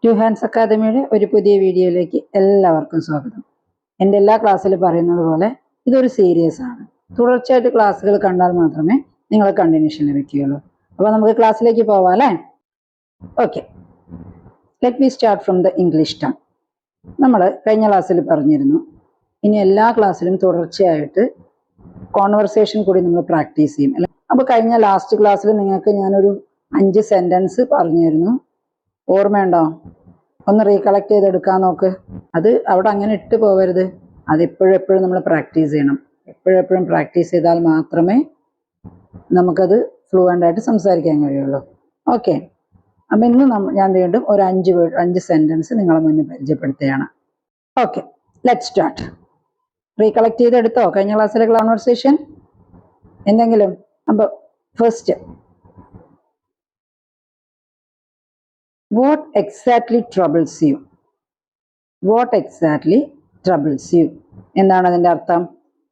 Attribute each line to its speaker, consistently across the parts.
Speaker 1: To hands അക്കാദമിയുടെ ഒരു പുതിയ വീഡിയോയിലേക്ക് എല്ലാവർക്കും സ്വാഗതം. എൻ്റെ എല്ലാ ക്ലാസ്സിലും പറയുന്നത് പോലെ ഇതൊരു സീരീസ് ആണ്. തുടർച്ചയായിട്ട് ക്ലാസ്സുകൾ കണ്ടാൽ മാത്രമേ നിങ്ങൾ കണ്ടിന്യൂഷൻ ലഭിക്കുകയുള്ളൂ. അപ്പോൾ നമുക്ക് ക്ലാസ്സിലേക്ക് പോവാം അല്ലേ? Okay, let me start from the English term. നമ്മൾ കഴിഞ്ഞ ക്ലാസ്സിൽ പറഞ്ഞിരുന്നു, ഇനി എല്ലാ ക്ലാസ്സിലും തുടർച്ചയായിട്ട് കോൺവെർസേഷൻ കൂടി നമ്മൾ പ്രാക്ടീസ് ചെയ്യും അല്ലേ? അപ്പോൾ കഴിഞ്ഞ ലാസ്റ്റ് ക്ലാസ്സിൽ നിങ്ങൾക്ക് ഞാനൊരു 5 സെൻറ്റൻസ് പറഞ്ഞിരുന്നു. ഓർമ്മയുണ്ടോ? ഒന്ന് റീകളക്ട് ചെയ്തെടുക്കാൻ നോക്ക്. അത് അവിടെ അങ്ങനെ ഇട്ട് പോകരുത്. അത് എപ്പോഴും നമ്മൾ പ്രാക്ടീസ് ചെയ്യണം. എപ്പോഴും പ്രാക്ടീസ് ചെയ്താൽ മാത്രമേ നമുക്കത് ഫ്ലുവൻ്റ് ആയിട്ട് സംസാരിക്കാൻ കഴിയുള്ളൂ. ഓക്കെ, അപ്പം ഇന്ന് ഞാൻ വീണ്ടും ഒരു 5 സെൻറ്റൻസ് നിങ്ങളെ മുന്നിൽ പരിചയപ്പെടുത്തുകയാണ്. Okay, let start. റീകളക്ട് ചെയ്തെടുത്തോ കഴിഞ്ഞ ക്ലാസ്സിലെ കോൺവെർസേഷൻ എന്തെങ്കിലും? അപ്പോൾ first, what exactly troubles you? What exactly troubles you? എന്താണ് അതിൻ്റെ അർത്ഥം?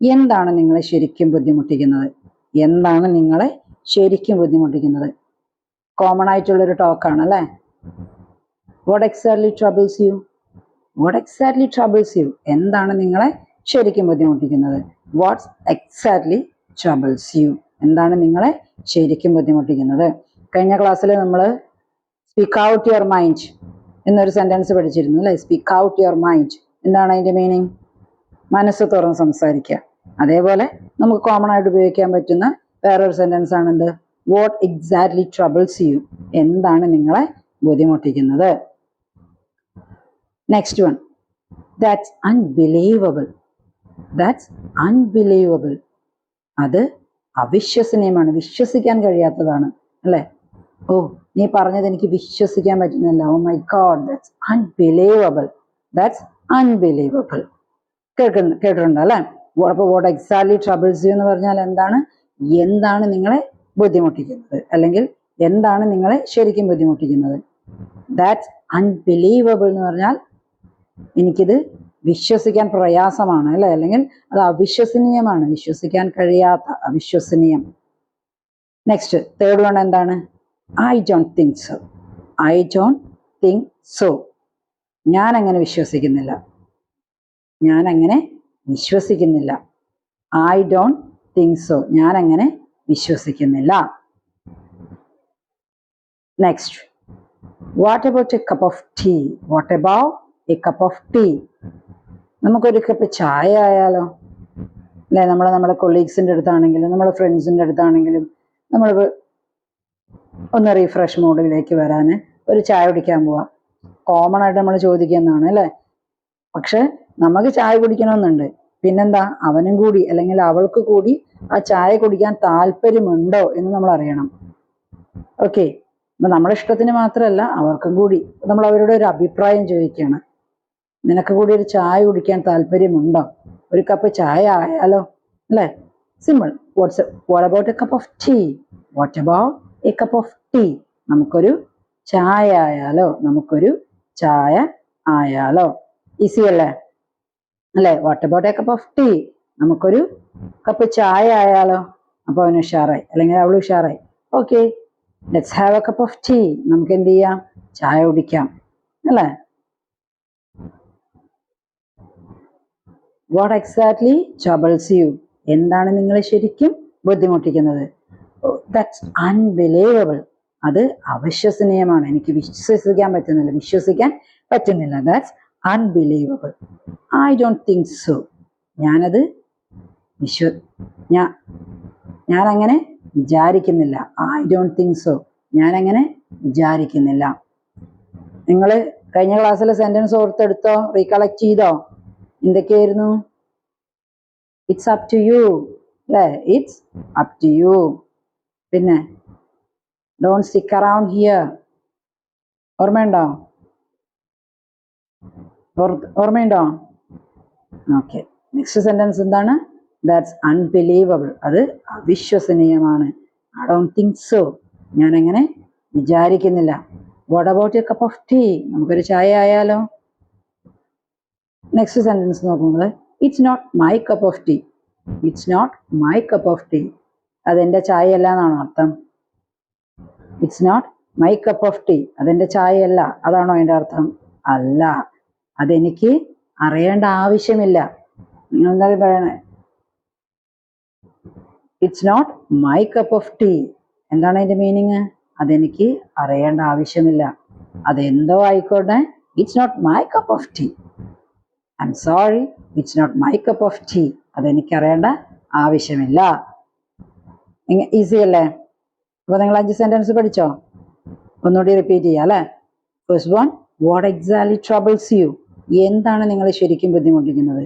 Speaker 1: എന്താണ് നിങ്ങളെ ശരിക്കും ബുദ്ധിമുട്ടിക്കുന്നത്? എന്താണ് നിങ്ങളെ ശരിക്കും ബുദ്ധിമുട്ടിക്കുന്നത്? കോമൺ ആയിട്ടുള്ളൊരു ടോക്കാണ് അല്ലേ? What exactly troubles you? What exactly troubles you? എന്താണ് നിങ്ങളെ ശരിക്കും ബുദ്ധിമുട്ടിക്കുന്നത്? What exactly troubles you? എന്താണ് നിങ്ങളെ ശരിക്കും ബുദ്ധിമുട്ടിക്കുന്നത്? കഴിഞ്ഞ ക്ലാസ്സിൽ നമ്മൾ സ്പീക്ക് ഔട്ട് യുവർ മൈൻഡ് എന്നൊരു സെന്റൻസ് പഠിച്ചിരുന്നു അല്ലേ? സ്പീക്ക് ഔട്ട് യുവർ മൈൻഡ്, എന്താണ് അതിൻ്റെ മീനിങ്? മനസ്സ് തുറന്ന് സംസാരിക്കുക. അതേപോലെ നമുക്ക് കോമൺ ആയിട്ട് ഉപയോഗിക്കാൻ പറ്റുന്ന വേറൊരു സെന്റൻസ് ആണ് എന്ത്? What exactly troubles you? എന്താണ് നിങ്ങളെ ബുദ്ധിമുട്ടിക്കുന്നത്? Next one, that's unbelievable. That's unbelievable. അത് അവിശ്വസനീയമാണ്, വിശ്വസിക്കാൻ കഴിയാത്തതാണ് അല്ലേ? ഓ, നീ പറഞ്ഞത് എനിക്ക് വിശ്വസിക്കാൻ പറ്റുന്നില്ല. Oh my God, that's unbelievable. That's unbelievable. കേട്ടിട്ടുണ്ടോ അല്ലേ? അപ്പോൾ വാട്ട് എക്സാക്ട്ലി ട്രബിൾസ് യു എന്ന് പറഞ്ഞാൽ എന്താണ്? എന്താണ് നിങ്ങളെ ബുദ്ധിമുട്ടിക്കുന്നത്, അല്ലെങ്കിൽ എന്താണ് നിങ്ങളെ ശരിക്കും ബുദ്ധിമുട്ടിക്കുന്നത്? ദാറ്റ്സ് അൺബിലീവബിൾ എന്ന് പറഞ്ഞാൽ എനിക്കിത് വിശ്വസിക്കാൻ പ്രയാസമാണ് അല്ലേ? അല്ലെങ്കിൽ അത് അവിശ്വസനീയമാണ്, വിശ്വസിക്കാൻ കഴിയാത്ത, അവിശ്വസനീയം. നെക്സ്റ്റ്, തേർഡ് വൺ എന്താണ്? I don't think so. I don't think so. ഞാൻ അങ്ങനെ വിശ്വസിക്കുന്നില്ല. ഞാൻ അങ്ങനെ വിശ്വസിക്കുന്നില്ല. I don't think so. ഞാൻ അങ്ങനെ വിശ്വസിക്കുന്നില്ല. Next, what about a cup of tea? What about a cup of tea? നമുക്കൊരു കപ്പ് ചായ ആയാലോ അല്ലേ? നമ്മുടെ കൊളീഗ്സിൻ്റെ അടുത്താണെങ്കിലും നമ്മുടെ ഫ്രണ്ട്സിൻ്റെ അടുത്താണെങ്കിലും നമ്മൾ ഒന്ന് റീഫ്രഷ് മൂഡിലേക്ക് വരാൻ ഒരു ചായ കുടിക്കാൻ പോവാം. കോമൺ ആയിട്ട് നമ്മൾ ചോദിക്കുന്നതാണ് അല്ലേ? പക്ഷെ നമുക്ക് ചായ കുടിക്കണമെന്നുണ്ട്. പിന്നെന്താ, അവനും കൂടി അല്ലെങ്കിൽ അവൾക്ക് കൂടി ആ ചായ കുടിക്കാൻ താല്പര്യമുണ്ടോ എന്ന് നമ്മൾ അറിയണം. ഓക്കെ, അപ്പൊ നമ്മുടെ ഇഷ്ടത്തിന് മാത്രമല്ല, അവർക്കും കൂടി നമ്മൾ അവരുടെ ഒരു അഭിപ്രായം ചോദിക്കുകയാണ്. നിനക്ക് കൂടി ഒരു ചായ കുടിക്കാൻ താല്പര്യമുണ്ടോ? ഒരു കപ്പ് ചായ ആയാലോ അല്ലേ? Simple. What about a cup of tea? What about a cup of tea? നമുക്കൊരു ചായ ആയാലോ? നമുക്കൊരു ചായ ആയാലോ? ഈസി അല്ലേ? What about a cup of tea? നമുക്കൊരു കപ്പ് ചായ ആയാലോ? അപ്പൊ അവന് ഉഷാറായി, അല്ലെങ്കിൽ അവൾ ഉഷാറായി. Okay, let's have a cup of tea. നമുക്ക് എന്ത് ചെയ്യാം? ചായ കുടിക്കാം അല്ലേ? What exactly troubles you? എന്താണ് നിങ്ങളെ ശരിക്കും ബുദ്ധിമുട്ടിക്കുന്നത്? That's unbelievable. അത് അവിശ്വസനീയമാണ്, എനിക്ക് വിശ്വസിക്കാൻ പറ്റുന്നില്ല. That's unbelievable. I don't think so. ഞാനത് ഞാൻ അങ്ങനെ വിചാരിക്കുന്നില്ല. I don't think so. ഞാൻ അങ്ങനെ വിചാരിക്കുന്നില്ല. നിങ്ങൾ കഴിഞ്ഞ ക്ലാസ്സിലെ സെന്റൻസ് ഓർത്തെടുത്തോ? റീകളക്ട് ചെയ്തോ? എന്തൊക്കെയായിരുന്നു? ഇറ്റ്സ് അപ് ടു യു അല്ലേ? It's up to you. പിന്നെ ഡോണ്ട് സ്റ്റിക്ക് അറൗണ്ട് ഹിയർ. ഓർമ്മയുണ്ടോ? ഓക്കെ, നെക്സ്റ്റ് സെന്റൻസ് എന്താണ്? That's unbelievable. അത് അവിശ്വസനീയമാണ്. I don't think so. ഞാൻ അങ്ങനെ വിചാരിക്കുന്നില്ല. What about a cup of tea? നമുക്കൊരു ചായ ആയാലോ? നെക്സ്റ്റ് സെന്റൻസ് നോക്കുന്നത്, it's not my cup of tea. It's not my cup of tea. അതെന്റെ ചായ അല്ല എന്നാണോ അർത്ഥം? It's not my cup of tea അതെന്റെ ചായയല്ല, അതാണോ അതിന്റെ അർത്ഥം? അല്ല, അതെനിക്ക് അറിയേണ്ട ആവശ്യമില്ല. നിങ്ങൾ എന്താ പറയണേ? It's not my cup of tea. എന്താണ് അതിന്റെ മീനിങ്? അതെനിക്ക് അറിയേണ്ട ആവശ്യമില്ല. അതെന്തോ ആയിക്കോട്ടെ, it's not my cup of tea. I'm sorry, it's not my cup of tea. അതെനിക്ക് അറിയേണ്ട ആവശ്യമില്ല. ഈസി അല്ലേ? അപ്പൊ നിങ്ങൾ 5 സെന്റൻസ് പഠിച്ചോ? ഒന്നുകൂടി റിപ്പീറ്റ് ചെയ്യാം അല്ലെ? First one, what exactly troubles you? എന്താണ് നിങ്ങൾ ശരിക്കും ബുദ്ധിമുട്ടിക്കുന്നത്?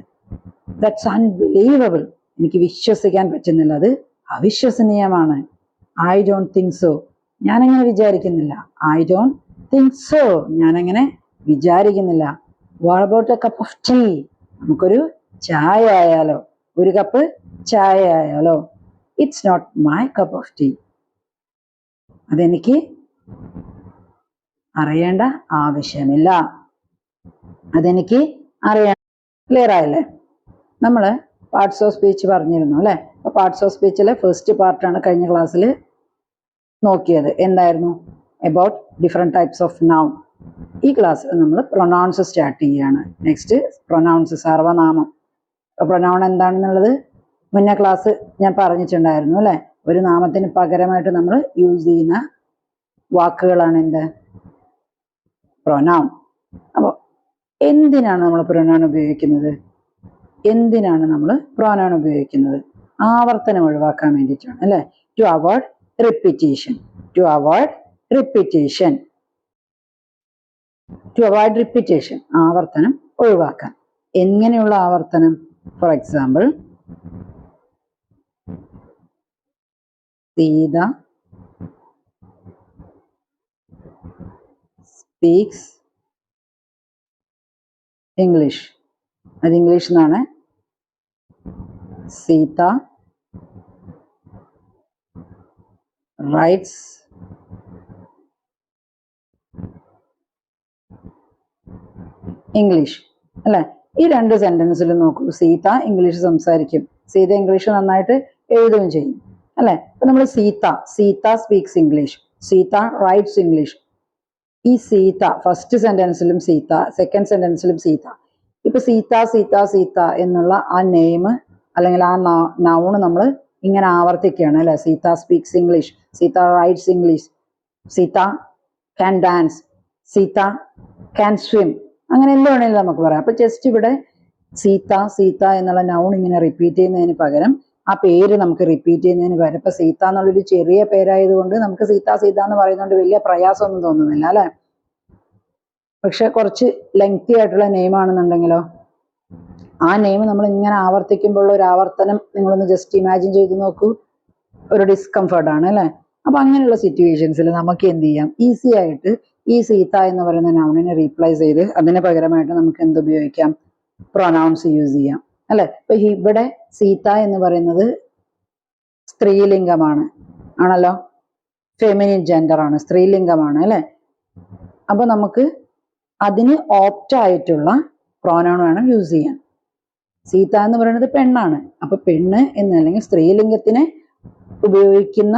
Speaker 1: That's unbelievable. എനിക്ക് വിശ്വസിക്കാൻ പറ്റുന്നില്ല, അത് അവിശ്വസനീയമാണ്. I don't think so. ഞാനങ്ങനെ വിചാരിക്കുന്നില്ല. I don't think so. ഞാനങ്ങനെ വിചാരിക്കുന്നില്ല. What about a cup of tea? നമുക്കൊരു ചായ ആയാലോ? ഒരു കപ്പ് ചായ ആയാലോ? It's not my cup of tea. അതെനിക്ക് അറിയേണ്ട ആവശ്യമില്ല. അതെനിക്ക് അറിയാൻ. ക്ലിയർ ആയല്ലേ? നമ്മള് പാർട്സ് ഓഫ് സ്പീച്ച് പറഞ്ഞിരുന്നു അല്ലെ? അപ്പൊ പാർട്സ് ഓഫ് സ്പീച്ചിലെ ഫസ്റ്റ് പാർട്ടാണ് കഴിഞ്ഞ ക്ലാസ്സിൽ നോക്കിയത്. എന്തായിരുന്നു? About different types of noun. ഈ ക്ലാസ്സിൽ നമ്മൾ പ്രൊനൗൺസ് സ്റ്റാർട്ട് ചെയ്യാണ്. നെക്സ്റ്റ് പ്രൊനൗൺസ്, സർവനാമം. പ്രൊനൗൺ എന്താണെന്നുള്ളത് മുന്നേ ക്ലാസ് ഞാൻ പറഞ്ഞിട്ടുണ്ടായിരുന്നു അല്ലെ? ഒരു നാമത്തിന് പകരമായിട്ട് നമ്മൾ യൂസ് ചെയ്യുന്ന വാക്കുകളാണ് എന്ത്? പ്രൊനൗൺ. അപ്പോൾ എന്തിനാണ് നമ്മൾ പ്രൊനൗൺ ഉപയോഗിക്കുന്നത്? എന്തിനാണ് നമ്മൾ പ്രൊനൗൺ ഉപയോഗിക്കുന്നത്? ആവർത്തനം ഒഴിവാക്കാൻ വേണ്ടിയിട്ടാണ് അല്ലെ? To avoid repetition. To avoid repetition. To avoid repetition, ആവർത്തനം ഒഴിവാക്കാൻ. എങ്ങനെയുള്ള ആവർത്തനം? For example, Sita speaks English. അത് ഇംഗ്ലീഷ് എന്നാണ്. സീത റൈറ്റ്സ് ഇംഗ്ലീഷ് അല്ലെ? ഈ രണ്ട് സെന്റൻസിൽ നോക്കൂ. സീത ഇംഗ്ലീഷ് സംസാരിക്കും, സീത ഇംഗ്ലീഷ് നന്നായിട്ട് എഴുതുകയും ചെയ്യും അല്ലെ? അപ്പൊ നമ്മൾ Sita speaks English, Sita writes English. ഈ സീത ഫസ്റ്റ് സെന്റൻസിലും സീത, സെക്കൻഡ് സെന്റൻസിലും സീത. ഇപ്പൊ സീത എന്നുള്ള ആ നെയിം അല്ലെങ്കിൽ ആ നൗണ് നമ്മൾ ഇങ്ങനെ ആവർത്തിക്കുകയാണ് അല്ലെ? Sita speaks English, Sita writes English, Sita can dance, Sita can swim, അങ്ങനെ എന്ത് വേണമെങ്കിലും നമുക്ക് പറയാം. അപ്പൊ ജസ്റ്റ് ഇവിടെ സീത എന്നുള്ള നൗൺ ഇങ്ങനെ റിപ്പീറ്റ് ചെയ്യുന്നതിന് പകരം, ആ പേര് നമുക്ക് റിപ്പീറ്റ് ചെയ്യുന്നതിന് പകരം, ഇപ്പൊ സീത എന്നുള്ളൊരു ചെറിയ പേരായതുകൊണ്ട് നമുക്ക് സീത എന്ന് പറയുന്നതുകൊണ്ട് വലിയ പ്രയാസമൊന്നും തോന്നുന്നില്ല അല്ലെ? പക്ഷെ കുറച്ച് ലെങ്തി ആയിട്ടുള്ള നെയിം ആണെന്നുണ്ടെങ്കിലോ, ആ നെയിം നമ്മൾ ഇങ്ങനെ ആവർത്തിക്കുമ്പോൾ ഒരു ആവർത്തനം നിങ്ങളൊന്ന് ജസ്റ്റ് ഇമാജിൻ ചെയ്ത് നോക്കൂ, ഒരു ഡിസ്കംഫർട്ട് ആണ് അല്ലെ? അപ്പൊ അങ്ങനെയുള്ള സിറ്റുവേഷൻസിൽ നമുക്ക് എന്ത് ചെയ്യാം? ഈസി ആയിട്ട് ഈ സീത എന്ന് പറയുന്ന നൗണിനെ റീപ്ലേസ് ചെയ്ത് അതിന് പകരമായിട്ട് നമുക്ക് എന്ത് ഉപയോഗിക്കാം? പ്രൊനൗൺസ് യൂസ് ചെയ്യാം അല്ലെ? ഇപ്പൊ ഇവിടെ സീത എന്ന് പറയുന്നത് സ്ത്രീലിംഗമാണ് ആണല്ലോ, ഫെമിനിൻ ജെൻഡർ ആണ്, സ്ത്രീലിംഗമാണ് അല്ലെ? അപ്പൊ നമുക്ക് അതിന് ഓപ്റ്റ് ആയിട്ടുള്ള പ്രോനൗൺ വേണം യൂസ് ചെയ്യാൻ. സീത എന്ന് പറയുന്നത് പെണ്ണാണ്. അപ്പൊ പെണ്ണ് എന്ന് അല്ലെങ്കിൽ സ്ത്രീലിംഗത്തിന് ഉപയോഗിക്കുന്ന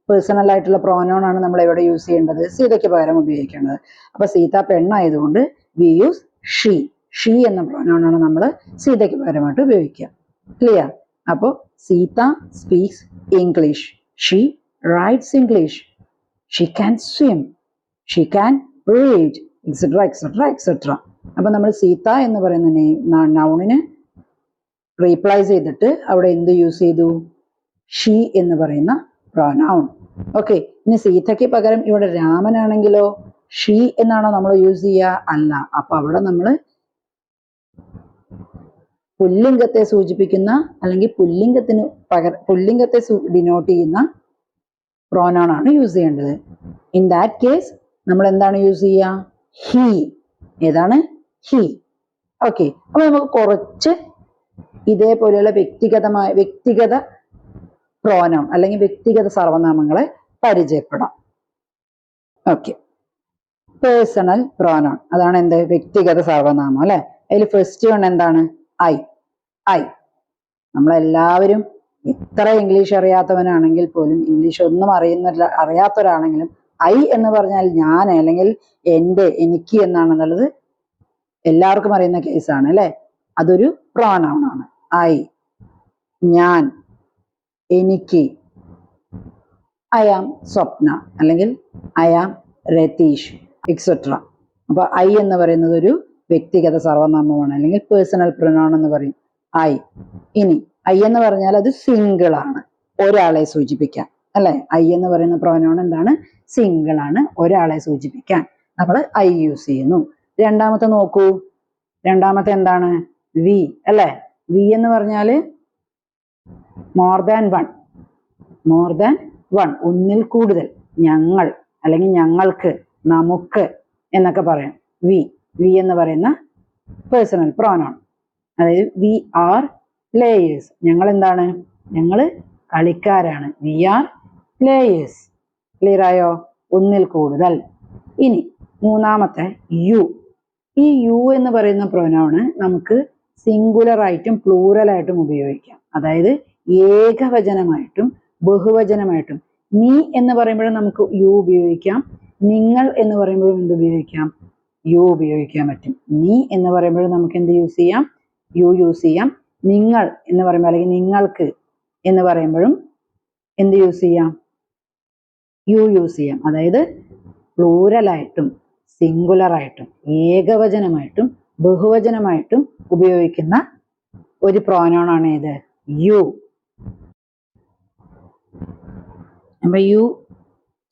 Speaker 1: പേഴ്സണൽ ആയിട്ടുള്ള പ്രോനൗൺ ആണ് നമ്മൾ എവിടെ യൂസ് ചെയ്യേണ്ടത്? സീതയ്ക്ക് പകരം ഉപയോഗിക്കേണ്ടത്. അപ്പൊ സീത പെണ്ണായതുകൊണ്ട് വി യൂസ് ഷീ എന്ന പ്രോനൗൺ ആണ് നമ്മൾ സീതയ്ക്ക് പകരമായിട്ട് ഉപയോഗിക്കുക. ക്ലിയർ? അപ്പോ Sita speaks English, she writes English, she can swim, she can read, etcetera etcetera etcetera. അപ്പൊ നമ്മൾ സീത എന്ന് പറയുന്ന നൗണിന് റീപ്ലേസ് ചെയ്തിട്ട് അവിടെ എന്ത് യൂസ് ചെയ്തു? ഷീ എന്ന് പറയുന്ന പ്രൊനൗൺ. ഓക്കെ. ഇനി സീതയ്ക്ക് പകരം ഇവിടെ രാമനാണെങ്കിലോ ഷീ എന്നാണോ നമ്മൾ യൂസ് ചെയ്യുക? അല്ല. അപ്പൊ അവിടെ നമ്മൾ പുല്ലിംഗത്തെ സൂചിപ്പിക്കുന്ന അല്ലെങ്കിൽ പുല്ലിംഗത്തെ ഡിനോട്ട് ചെയ്യുന്ന പ്രോനൗൺ ആണ് യൂസ് ചെയ്യേണ്ടത്. ഇൻ ദാറ്റ് കേസ് നമ്മൾ എന്താണ് യൂസ് ചെയ്യുക? ഹി. ഏതാണ്? ഹി. ഓക്കെ. അപ്പൊ നമുക്ക് കുറച്ച് ഇതേപോലെയുള്ള വ്യക്തിഗത പ്രോനൗൺ അല്ലെങ്കിൽ വ്യക്തിഗത സർവനാമങ്ങളെ പരിചയപ്പെടാം. ഓക്കെ. പേഴ്സണൽ പ്രോനൗൺ, അതാണ് എന്ത്? വ്യക്തിഗത സർവനാമം അല്ലെ? അതിൽ ഫസ്റ്റ് വൺ എന്താണ്? ഐ. നമ്മളെല്ലാവരും എത്ര ഇംഗ്ലീഷ് അറിയാത്തവനാണെങ്കിൽ പോലും, ഇംഗ്ലീഷ് ഒന്നും അറിയാത്തവരാണെങ്കിലും ഐ എന്ന് പറഞ്ഞാൽ ഞാൻ അല്ലെങ്കിൽ എൻ്റെ, എനിക്ക് എന്നാണെന്നുള്ളത് എല്ലാവർക്കും അറിയുന്ന കേസാണ് അല്ലെ. അതൊരു പ്രോനൗൺ ആണ്. ഐ, ഞാൻ, എനിക്ക്. ഐ ആം സ്വപ്ന അല്ലെങ്കിൽ ഐ ആം രതീഷ് എക്സെട്ര. അപ്പൊ ഐ എന്ന് പറയുന്നത് ഒരു വ്യക്തിഗത സർവനാമമാണ് അല്ലെങ്കിൽ പേഴ്സണൽ പ്രൊനൗൺ എന്ന് പറയും ഐ. ഇനി ഐ എന്ന് പറഞ്ഞാൽ അത് സിംഗിൾ ആണ്, ഒരാളെ സൂചിപ്പിക്കാൻ അല്ലെ. ഐ എന്ന് പറയുന്ന പ്രൊനൗൺ എന്താണ്? സിംഗിൾ ആണ്, ഒരാളെ സൂചിപ്പിക്കാൻ നമ്മൾ ഐ യൂസ് ചെയ്യുന്നു. രണ്ടാമത്തെ നോക്കൂ, രണ്ടാമത്തെ എന്താണ്? വി അല്ലെ. വി എന്ന് പറഞ്ഞാല് more than one, more than one, ഒന്നിൽ കൂടുതൽ. ഞങ്ങൾ അല്ലെങ്കിൽ ഞങ്ങൾക്ക്, നമുക്ക് എന്നൊക്കെ പറയാം. വി, വി എന്ന് പറയുന്ന പേഴ്സണൽ പ്രോനൗൺ. അതായത് വി ആർ പ്ലേയേഴ്സ്, ഞങ്ങൾ എന്താണ്? ഞങ്ങൾ കളിക്കാരാണ്. We are players. ക്ലിയർ ആയോ? ഒന്നിൽ കൂടുതൽ. ഇനി മൂന്നാമത്തെ യു. ഈ യു എന്ന് പറയുന്ന പ്രൊനൗണ് നമുക്ക് സിംഗുലർ ആയിട്ടും പ്ലൂറൽ ആയിട്ടും ഉപയോഗിക്കാം. അതായത് ഏകവചനമായിട്ടും ബഹുവചനമായിട്ടും. നീ എന്ന് പറയുമ്പോഴും നമുക്ക് യു ഉപയോഗിക്കാം, നിങ്ങൾ എന്ന് പറയുമ്പോഴും എന്ത് ഉപയോഗിക്കാം? യു ഉപയോഗിക്കാൻ പറ്റും. നീ എന്ന് പറയുമ്പോഴും നമുക്ക് എന്ത് യൂസ് ചെയ്യാം? യു യൂസ് ചെയ്യാം. നിങ്ങൾ എന്ന് പറയുമ്പോൾ അല്ലെങ്കിൽ നിങ്ങൾക്ക് എന്ന് പറയുമ്പോഴും എന്ത് യൂസ് ചെയ്യാം? യു യൂസ് ചെയ്യാം. അതായത് പ്ലൂറലായിട്ടും സിംഗുലറായിട്ടും ഏകവചനമായിട്ടും ബഹുവചനമായിട്ടും ഉപയോഗിക്കുന്ന ഒരു പ്രോനൗൺ ആണ് ഏത്? യു. അപ്പൊ യു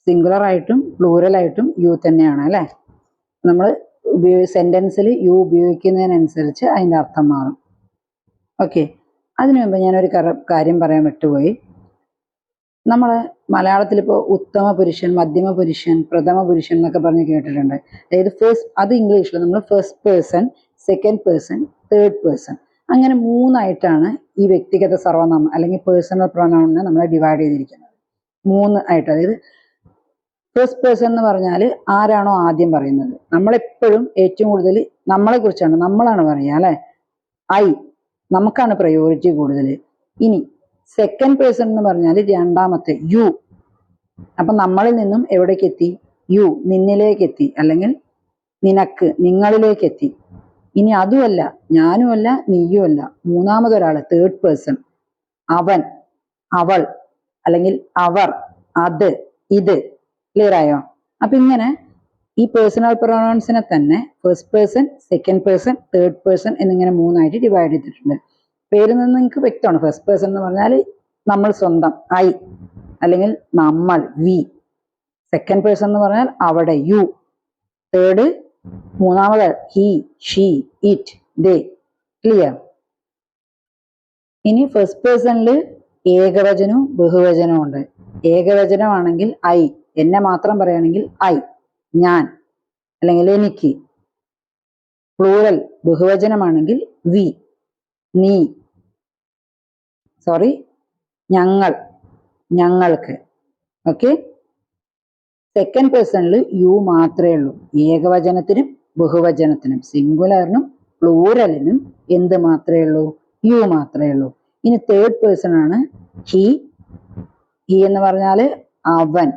Speaker 1: സിംഗുലർ ആയിട്ടും പ്ലൂറൽ ആയിട്ടും യു തന്നെയാണ് അല്ലെ. നമ്മൾ സെന്റൻസിൽ യു ഉപയോഗിക്കുന്നതിനനുസരിച്ച് അതിൻ്റെ അർത്ഥം മാറും. ഓക്കെ. അതിനു മുമ്പ് ഞാനൊരു കാര്യം പറയാൻ വിട്ടുപോയി. നമ്മൾ മലയാളത്തിൽ ഇപ്പോൾ ഉത്തമ പുരുഷൻ, മധ്യമ പുരുഷൻ, പ്രഥമ പുരുഷൻ എന്നൊക്കെ പറഞ്ഞ് കേട്ടിട്ടുണ്ട്. അതായത് ഫസ്റ്റ്, അത് ഇംഗ്ലീഷിൽ നമ്മൾ first person, second person, third person, അങ്ങനെ മൂന്നായിട്ടാണ് ഈ വ്യക്തിഗത സർവനാമം അല്ലെങ്കിൽ പേഴ്സണൽ പ്രൊനൗണിനെ നമ്മൾ ഡിവൈഡ് ചെയ്തിരിക്കുന്നത്. മൂന്ന് ആയിട്ട്. അതായത് ഫസ്റ്റ് പേഴ്സൺ എന്ന് പറഞ്ഞാൽ ആരാണോ ആദ്യം പറയുന്നത്. നമ്മളെപ്പോഴും ഏറ്റവും കൂടുതൽ നമ്മളെ കുറിച്ചാണ്, നമ്മളാണ് പറയുക അല്ലെ. ഐ, നമുക്കാണ് പ്രയോറിറ്റി കൂടുതൽ. ഇനി സെക്കൻഡ് പേഴ്സൺ എന്ന് പറഞ്ഞാൽ രണ്ടാമത്തെ യു. അപ്പൊ നമ്മളിൽ നിന്നും എവിടേക്ക് എത്തി? യു, നിന്നിലേക്ക് എത്തി അല്ലെങ്കിൽ നിനക്ക്, നിങ്ങളിലേക്ക് എത്തി. ഇനി അതുമല്ല, ഞാനുമല്ല നീയുമല്ല, മൂന്നാമതൊരാള് തേർഡ് പേഴ്സൺ, അവൻ, അവൾ അല്ലെങ്കിൽ അവർ, അത്, ഇത്. ക്ലിയർ ആയോ? അപ്പൊ ഇങ്ങനെ ഈ പേഴ്സണൽ പ്രൊനൗൺസിനെ തന്നെ first person, second person, third person എന്നിങ്ങനെ മൂന്നായിട്ട് ഡിവൈഡ് ചെയ്തിട്ടുണ്ട്. പേരിൽ നിന്ന് നിങ്ങൾക്ക് വ്യക്തമാണ്. ഫസ്റ്റ് പേഴ്സൺ എന്ന് പറഞ്ഞാൽ നമ്മൾ സ്വന്തം, ഐ അല്ലെങ്കിൽ നമ്മൾ, വി. സെക്കൻഡ് പേഴ്സൺ എന്ന് പറഞ്ഞാൽ അവിടെ, യു. തേർഡ്, മൂന്നാമത് he, she, it, they. Clear? ഇനി ഫസ്റ്റ് പേഴ്സണിൽ ഏകവചനവും ബഹുവചനവും ഉണ്ട്. ഏകവചനമാണെങ്കിൽ ഐ, എന്നെ മാത്രം പറയുകയാണെങ്കിൽ ഐ, ഞാൻ അല്ലെങ്കിൽ എനിക്ക്. പ്ലൂറൽ ബഹുവചനമാണെങ്കിൽ വി, നീ, സോറി, ഞങ്ങൾ, ഞങ്ങൾക്ക്. ഓക്കെ. സെക്കൻഡ് പേഴ്സണിൽ യു മാത്രമേ ഉള്ളൂ. ഏകവചനത്തിനും ബഹുവചനത്തിനും, സിംഗുലറിനും പ്ലൂറലിനും എന്ത് മാത്രമേ ഉള്ളൂ? യു മാത്രമേ ഉള്ളൂ. ഇനി തേർഡ് പേഴ്സൺ ആണ് ഹി. ഹി എന്ന് പറഞ്ഞാല് അവൻ,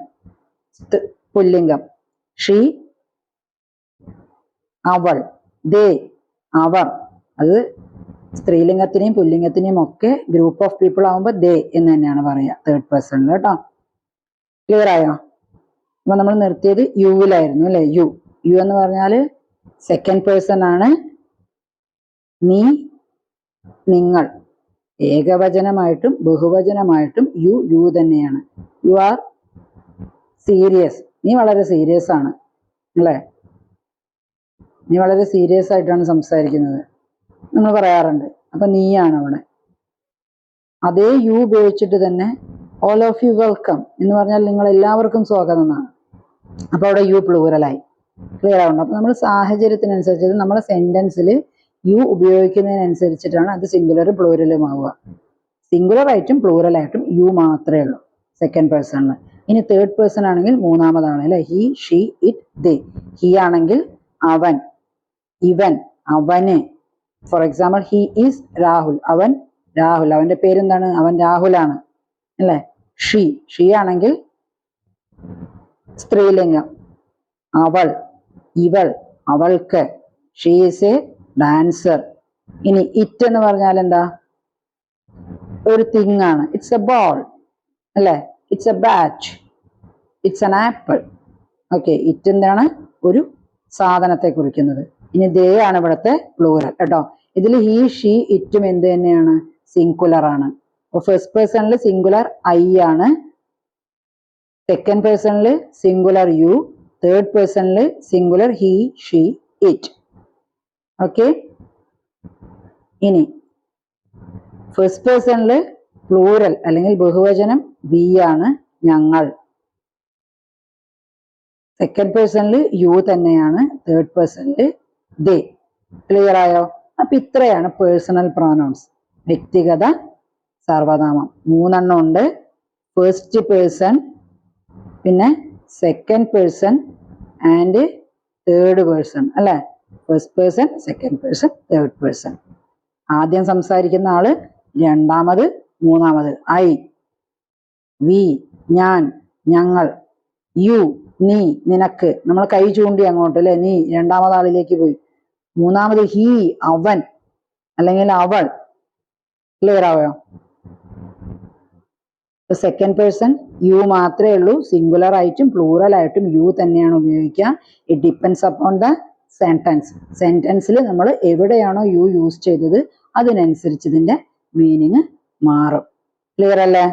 Speaker 1: പുല്ലിംഗം. ഷീ, അവൾ. ദേ, അവർ. അത് സ്ത്രീലിംഗത്തിനെയും പുല്ലിംഗത്തിനെയും ഒക്കെ ഗ്രൂപ്പ് ഓഫ് പീപ്പിൾ ആവുമ്പോൾ ദേ എന്ന് തന്നെയാണ് പറയുക തേർഡ് പേഴ്സണിൽ. കേട്ടോ? ക്ലിയർ ആയോ? അപ്പൊ നമ്മൾ നിർത്തിയത് യുവിലായിരുന്നു അല്ലെ. യു, യു എന്ന് പറഞ്ഞാല് സെക്കൻഡ് പേഴ്സൺ ആണ്. നീ, നിങ്ങൾ. ഏകവചനമായിട്ടും ബഹുവചനമായിട്ടും യു, യു തന്നെയാണ്. യു ആർ സീരിയസ്, നീ വളരെ സീരിയസ് ആണ് അല്ലേ. നീ വളരെ സീരിയസ് ആയിട്ടാണ് സംസാരിക്കുന്നത്, നമ്മൾ പറയാറുണ്ട്. അപ്പൊ നീയാണ് അവിടെ. അതേ യു ഉപയോഗിച്ചിട്ട് തന്നെ ഓൾ ഓഫ് യു വെൽക്കം എന്ന് പറഞ്ഞാൽ നിങ്ങൾ എല്ലാവർക്കും സ്വാഗതം എന്നാണ്. അപ്പൊ അവിടെ യു പ്ലൂറലായി. ക്ലിയർ ആവുന്നുണ്ട്? അപ്പൊ നമ്മൾ സാഹചര്യത്തിനനുസരിച്ച് നമ്മുടെ സെന്റൻസിൽ യു ഉപയോഗിക്കുന്നതിനനുസരിച്ചിട്ടാണ് അത് സിംഗുലറും പ്ലൂറലും ആവുക. സിംഗുലർ ആയിട്ടും പ്ലൂറൽ ആയിട്ടും യു മാത്രമേ ഉള്ളൂ സെക്കൻഡ് പേഴ്സണിൽ. ഇനി തേർഡ് പേഴ്സൺ ആണെങ്കിൽ മൂന്നാമതാണ് അല്ലെ. He, she, it, they. He ആണെങ്കിൽ അവൻ, ഇവൻ, അവന്. For example, he is Rahul, അവൻ രാഹുൽ, അവന്റെ പേരെന്താണ്? അവൻ രാഹുലാണ് അല്ലെ. ഷീ, ഷീ ആണെങ്കിൽ സ്ത്രീലിംഗം. അവൾ, ഇവൾ, അവൾക്ക്. She is A dancer. ഇനി ഇറ്റ് എന്ന് പറഞ്ഞാൽ എന്താ? ഒരു തിങ് ആണ്. ഇറ്റ്സ് എ ബോൾ അല്ലെ? It's A bat, it's an apple. Okay, it എന്താണ്? ഒരു സാധനത്തെ കുറിക്കുന്നത്. ഇനി ദേ ആണ് ഇവിടുത്തെ പ്ലൂറൽ കേട്ടോ. ഇതിൽ ഹി, ഷീ, ഇറ്റും എന്ത് തന്നെയാണ്? സിംഗുലർ ആണ്. അപ്പൊ ഫസ്റ്റ് പേഴ്സണിൽ സിംഗുലർ ഐ ആണ്, സെക്കൻഡ് പേഴ്സണിൽ സിംഗുലർ യു, തേർഡ് പേഴ്സണിൽ singular he, she, it. Okay, ഇനി ഫസ്റ്റ് പേഴ്സണിൽ പ്ലൂറൽ അല്ലെങ്കിൽ ബഹുവചനം വി ആണ്, ഞങ്ങൾ. സെക്കൻഡ് പേഴ്സണിൽ യു തന്നെയാണ്, തേർഡ് പേഴ്സണിൽ ദേ. ക്ലിയർ ആയോ? അപ്പൊ ഇത്രയാണ് പേഴ്സണൽ പ്രോനൗൺസ്, വ്യക്തിഗത സർവനാമം. 3 എണ്ണം ഉണ്ട്. ഫസ്റ്റ് പേഴ്സൺ, പിന്നെ second person and third person അല്ലെ? First person, second person, third person. ആദ്യം സംസാരിക്കുന്ന ആള്, രണ്ടാമത്, മൂന്നാമത്. ഐ, വി, ഞാൻ, ഞങ്ങൾ. യു, നീ, നിനക്ക്. നമ്മൾ കൈ ചൂണ്ടി അങ്ങോട്ട് അല്ലെ? നീ രണ്ടാമത് ആളിലേക്ക് പോയി. മൂന്നാമത് ഹി, അവൻ അല്ലെങ്കിൽ അവൾ. ക്ലിയർ ആയോ? സെക്കൻഡ് പേഴ്സൺ യു മാത്രമേ ഉള്ളൂ. സിംഗുലർ ആയിട്ടും പ്ലൂറൽ ആയിട്ടും യു തന്നെയാണ് ഉപയോഗിക്കുക. It depends upon the sentence. സെന്റൻസിൽ നമ്മൾ എവിടെയാണോ യു യൂസ് ചെയ്തത് അതിനനുസരിച്ച് ഇതിന്റെ മീനിങ് മാറും. ക്ലിയർ അല്ലേ?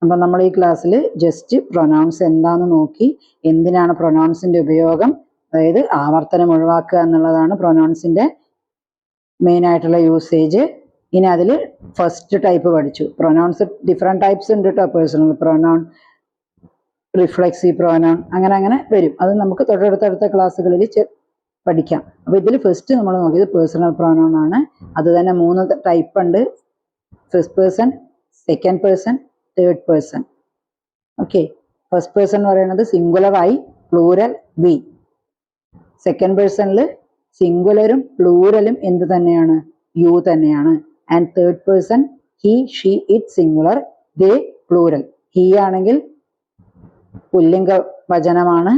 Speaker 1: അപ്പൊ നമ്മൾ ഈ ക്ലാസ്സിൽ ജസ്റ്റ് പ്രൊനൗൺസ് എന്താന്ന് നോക്കി, എന്തിനാണ് പ്രൊനൗൺസിന്റെ ഉപയോഗം, അതായത് ആവർത്തനം ഒഴിവാക്കുക എന്നുള്ളതാണ് പ്രൊനൗൺസിന്റെ മെയിൻ ആയിട്ടുള്ള യൂസേജ്. ഇനി അതിൽ ഫസ്റ്റ് ടൈപ്പ് പഠിച്ചു. പ്രൊനൗൺസ് ഡിഫറെന്റ് ടൈപ്സ് ഉണ്ട് കേട്ടോ. പേഴ്സണൽ പ്രൊനൗൺ, റിഫ്ലെക്സീവ് പ്രൊനൗൺ, അങ്ങനെ അങ്ങനെ വരും. അത് നമുക്ക് തൊട്ടടുത്തടുത്ത ക്ലാസ്സുകളിൽ പഠിക്കാം. അപ്പൊ ഇതിൽ ഫസ്റ്റ് നമ്മൾ നോക്കിയത് പേഴ്സണൽ പ്രൊനൗൺ ആണ്. അത് തന്നെ 3 ടൈപ്പ് ഉണ്ട്. First person, second person, third person. Okay, first person എന്ന് പറയുന്നത് സിംഗുലർ ആയി, പ്ലൂരൽ വി. സെക്കൻഡ് പേഴ്സണിൽ സിംഗുലറും പ്ലൂരലും എന്ത് തന്നെയാണ്? യു തന്നെയാണ്. And third person he, she, it singular, they plural. He ആണെങ്കിൽ പുല്ലിംഗ വചനമാണ്,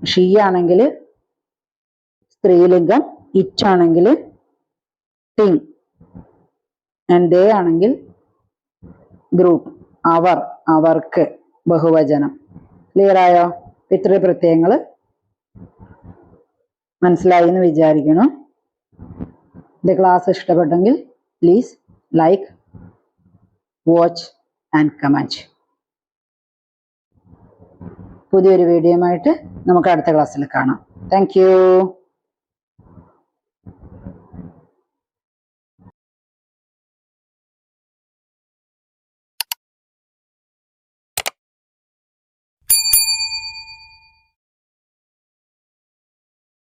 Speaker 1: ഷീ ആണെങ്കിൽ സ്ത്രീലിംഗം, ഇറ്റ് ആണെങ്കിൽ തിങ്, ആൻഡ് ദേ ആണെങ്കിൽ ഗ്രൂപ്പ്, അവർ, അവർക്ക്, ബഹുവചനം. ക്ലിയർ ആയോ? ഇത്രയും പ്രത്യയങ്ങൾ മനസ്സിലായി എന്ന് വിചാരിക്കുന്നു. ഇത് ക്ലാസ് ഇഷ്ടപ്പെട്ടെങ്കിൽ please like, watch and comment. പുതിയൊരു വീഡിയോയുമായിട്ട് നമുക്ക് അടുത്ത ക്ലാസ്സിൽ കാണാം. Thank you.